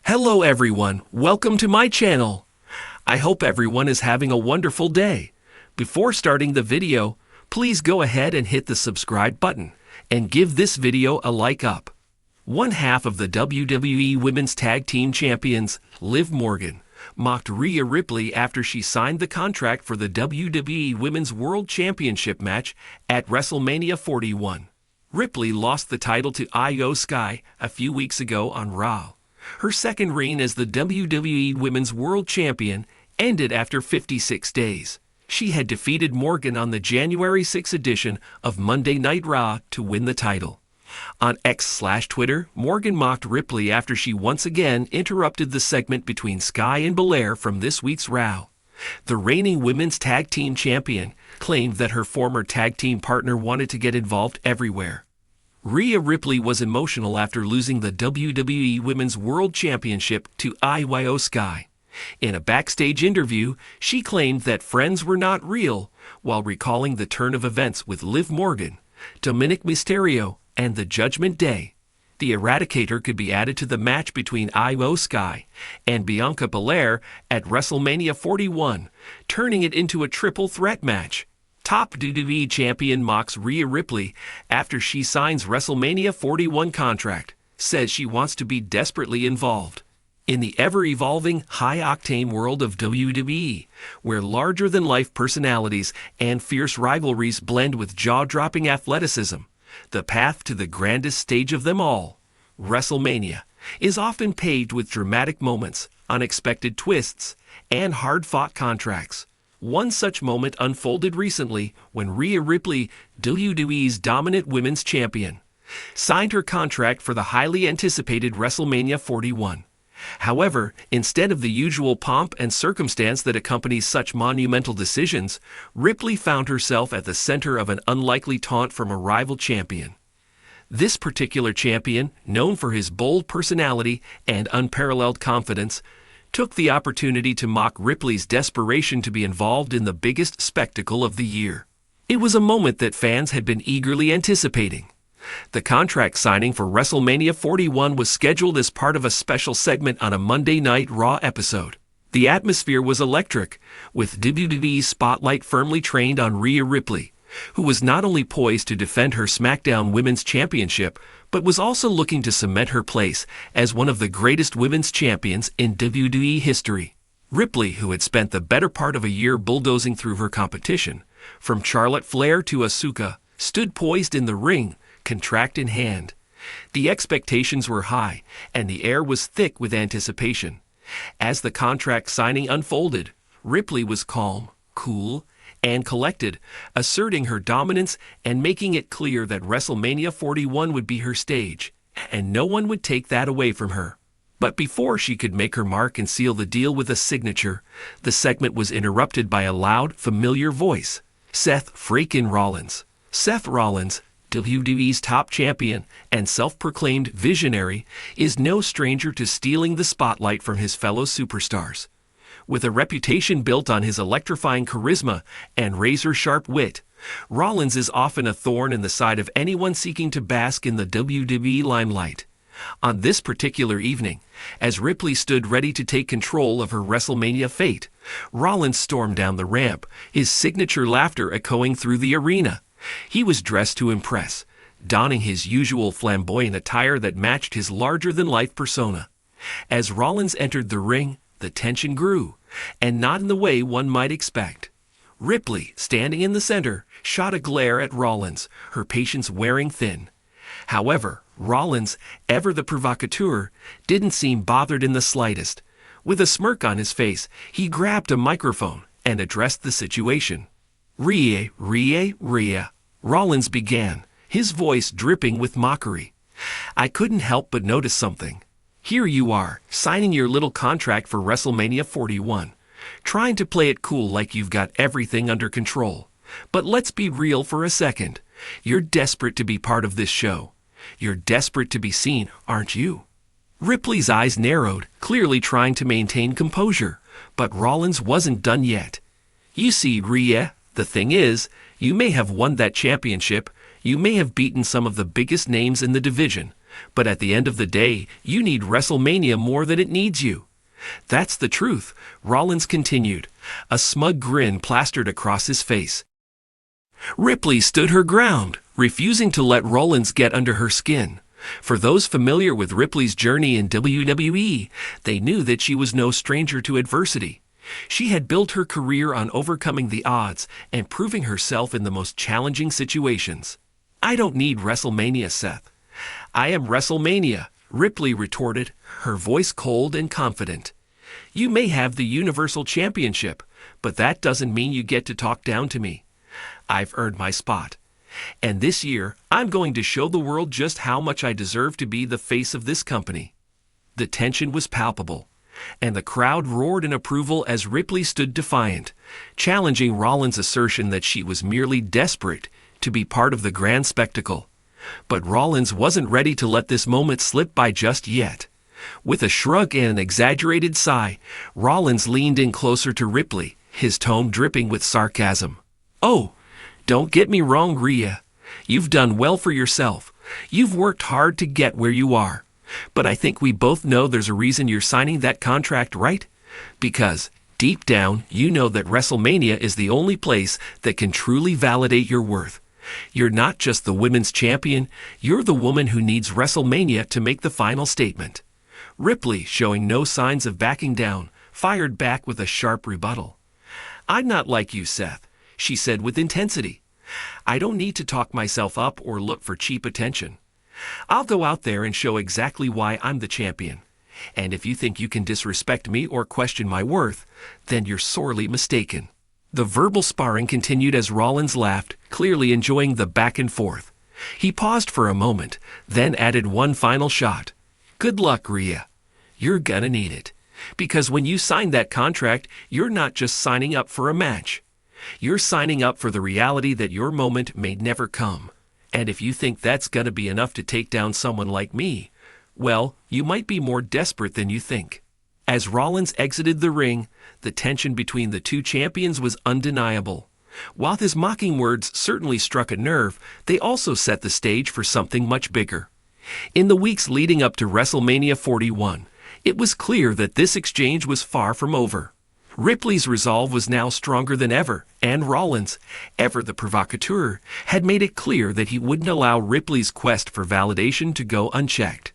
Hello everyone, welcome to my channel. I hope everyone is having a wonderful day. Before starting the video, please go ahead and hit the subscribe button and give this video a like up. One half of the WWE Women's Tag Team Champions, Liv Morgan, mocked Rhea Ripley after she signed the contract for the WWE Women's World Championship match at WrestleMania 41. Ripley lost the title to Io Sky a few weeks ago on Raw. Her second reign as the WWE Women's World Champion ended after 56 days. She had defeated Morgan on the January 6 edition of Monday Night Raw to win the title. On X/Twitter, Morgan mocked Ripley after she once again interrupted the segment between Sky and Belair from this week's Raw. The reigning Women's Tag Team Champion claimed that her former tag team partner wanted to get involved everywhere. Rhea Ripley was emotional after losing the WWE Women's World Championship to Io Sky. In a backstage interview, she claimed that friends were not real, while recalling the turn of events with Liv Morgan, Dominic Mysterio, and the Judgment Day. The Eradicator could be added to the match between Io Sky and Bianca Belair at WrestleMania 41, turning it into a triple threat match. Top WWE champion mocks Rhea Ripley after she signs WrestleMania 41 contract, says she wants to be desperately involved. In the ever-evolving, high-octane world of WWE, where larger-than-life personalities and fierce rivalries blend with jaw-dropping athleticism, the path to the grandest stage of them all, WrestleMania, is often paved with dramatic moments, unexpected twists, and hard-fought contracts. One such moment unfolded recently when Rhea Ripley, WWE's dominant women's champion, signed her contract for the highly anticipated WrestleMania 41. However, instead of the usual pomp and circumstance that accompanies such monumental decisions, Ripley found herself at the center of an unlikely taunt from a rival champion. This particular champion, known for his bold personality and unparalleled confidence, took the opportunity to mock Ripley's desperation to be involved in the biggest spectacle of the year. It was a moment that fans had been eagerly anticipating. The contract signing for WrestleMania 41 was scheduled as part of a special segment on a Monday Night Raw episode. The atmosphere was electric, with WWE's spotlight firmly trained on Rhea Ripley, who was not only poised to defend her SmackDown Women's Championship, but was also looking to cement her place as one of the greatest women's champions in WWE history. Ripley, who had spent the better part of a year bulldozing through her competition, from Charlotte Flair to Asuka, stood poised in the ring, contract in hand. The expectations were high, and the air was thick with anticipation. As the contract signing unfolded, Ripley was calm, cool, and collected, asserting her dominance and making it clear that WrestleMania 41 would be her stage, and no one would take that away from her. But before she could make her mark and seal the deal with a signature, the segment was interrupted by a loud, familiar voice. Seth freakin' Rollins. Seth Rollins, WWE's top champion and self-proclaimed visionary, is no stranger to stealing the spotlight from his fellow superstars. With a reputation built on his electrifying charisma and razor-sharp wit, Rollins is often a thorn in the side of anyone seeking to bask in the WWE limelight. On this particular evening, as Ripley stood ready to take control of her WrestleMania fate, Rollins stormed down the ramp, his signature laughter echoing through the arena. He was dressed to impress, donning his usual flamboyant attire that matched his larger-than-life persona. As Rollins entered the ring, the tension grew, and not in the way one might expect. Ripley, standing in the center, shot a glare at Rollins, her patience wearing thin. However, Rollins, ever the provocateur, didn't seem bothered in the slightest. With a smirk on his face, he grabbed a microphone and addressed the situation. "Rhea, Rollins began, his voice dripping with mockery. "I couldn't help but notice something. Here you are, signing your little contract for WrestleMania 41, trying to play it cool like you've got everything under control. But let's be real for a second. You're desperate to be part of this show. You're desperate to be seen, aren't you?" Ripley's eyes narrowed, clearly trying to maintain composure, but Rollins wasn't done yet. "You see, Rhea, the thing is, you may have won that championship, you may have beaten some of the biggest names in the division, But at the end of the day, you need WrestleMania more than it needs you. That's the truth, Rollins continued, a smug grin plastered across his face. Ripley stood her ground, refusing to let Rollins get under her skin. For those familiar with Ripley's journey in WWE, they knew that she was no stranger to adversity. She had built her career on overcoming the odds and proving herself in the most challenging situations. "I don't need WrestleMania, Seth. I am WrestleMania," Ripley retorted, her voice cold and confident. "You may have the Universal Championship, but that doesn't mean you get to talk down to me. I've earned my spot. And this year, I'm going to show the world just how much I deserve to be the face of this company." The tension was palpable, and the crowd roared in approval as Ripley stood defiant, challenging Rollins' assertion that she was merely desperate to be part of the grand spectacle. But Rollins wasn't ready to let this moment slip by just yet. With a shrug and an exaggerated sigh, Rollins leaned in closer to Ripley, his tone dripping with sarcasm. "Oh, don't get me wrong, Rhea. You've done well for yourself. You've worked hard to get where you are. But I think we both know there's a reason you're signing that contract, right? Because, deep down, you know that WrestleMania is the only place that can truly validate your worth. You're not just the women's champion, you're the woman who needs WrestleMania to make the final statement." Ripley, showing no signs of backing down, fired back with a sharp rebuttal. "I'm not like you, Seth," she said with intensity. "I don't need to talk myself up or look for cheap attention. I'll go out there and show exactly why I'm the champion. And if you think you can disrespect me or question my worth, then you're sorely mistaken." The verbal sparring continued as Rollins laughed, clearly enjoying the back and forth. He paused for a moment, then added one final shot. "Good luck, Rhea. You're gonna need it. Because when you sign that contract, you're not just signing up for a match. You're signing up for the reality that your moment may never come. And if you think that's gonna be enough to take down someone like me, well, you might be more desperate than you think." As Rollins exited the ring, the tension between the two champions was undeniable. While his mocking words certainly struck a nerve, they also set the stage for something much bigger. In the weeks leading up to WrestleMania 41, it was clear that this exchange was far from over. Ripley's resolve was now stronger than ever, and Rollins, ever the provocateur, had made it clear that he wouldn't allow Ripley's quest for validation to go unchecked.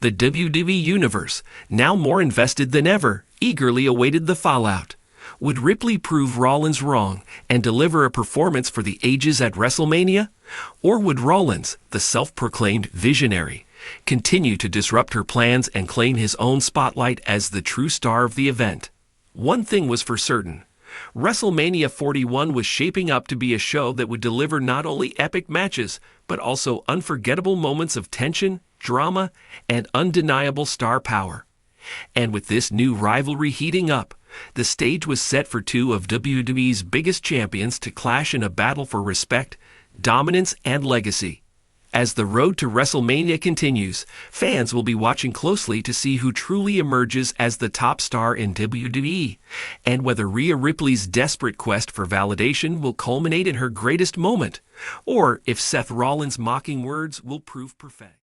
The WWE Universe, now more invested than ever, eagerly awaited the fallout. Would Ripley prove Rollins wrong and deliver a performance for the ages at WrestleMania? Or would Rollins, the self-proclaimed visionary, continue to disrupt her plans and claim his own spotlight as the true star of the event? One thing was for certain. WrestleMania 41 was shaping up to be a show that would deliver not only epic matches, but also unforgettable moments of tension, drama, and undeniable star power. And with this new rivalry heating up, the stage was set for two of WWE's biggest champions to clash in a battle for respect, dominance, and legacy. As the road to WrestleMania continues, fans will be watching closely to see who truly emerges as the top star in WWE, and whether Rhea Ripley's desperate quest for validation will culminate in her greatest moment, or if Seth Rollins' mocking words will prove prophetic.